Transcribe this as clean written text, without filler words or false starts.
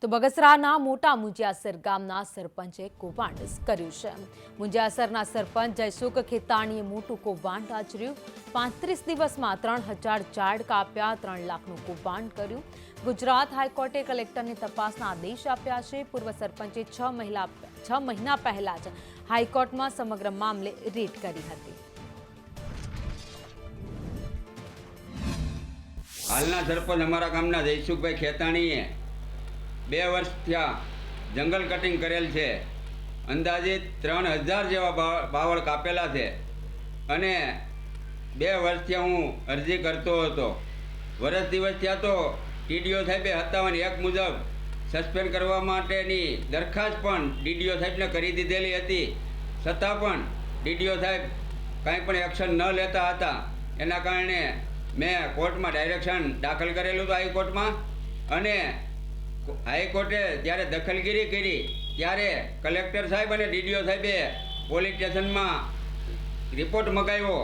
તો બગસરાના મોટા મુંજિયાસર ગામના સરપંચે કૌભાંડ કર્યું છે। મુંજિયાસરના સરપંચ જયસુખ ખેતાણીએ મોટું કૌભાંડ આચર્યું। 35 દિવસમાં 3000 ઝાડ કાપ્યા, 3 લાખનું કૌભાંડ કર્યું। ગુજરાત હાઈકોર્ટે કલેક્ટરને તપાસના આદેશ આપ્યા છે। પૂર્વ સરપંચે 6 મહિના પહેલા જ હાઈકોર્ટમાં સમગ્ર મામલે રીટ કરી હતી। હાલના સરપંચ અમારા ગામના જયસુખભાઈ ખેતાણીએ 2 વર્ષ થયા જંગલ કટિંગ કરેલ છે। અંદાજિત 3000 જેવા બાવળ કાપેલા છે અને 2 વર્ષથી હું અરજી કરતો હતો। વર્ષ દિવસ થયા તો ટીડીઓ સાહેબે 57(1) મુજબ સસ્પેન્ડ કરવા માટેની દરખાસ્ત પણ ડીડીઓ સાહેબને કરી દીધેલી હતી, છતાં પણ ડીડીઓ સાહેબ કાંઈ પણ એક્શન ન લેતા હતા। એના કારણે મેં કોર્ટમાં ડાયરેક્શન દાખલ કરેલું હતું હાઈકોર્ટમાં, અને હાઈકોર્ટે જ્યારે દખલગીરી કરી ત્યારે કલેક્ટર સાહેબ અને ડીડીઓ સાહેબે પોલીસ સ્ટેશનમાં રિપોર્ટ મંગાવ્યો।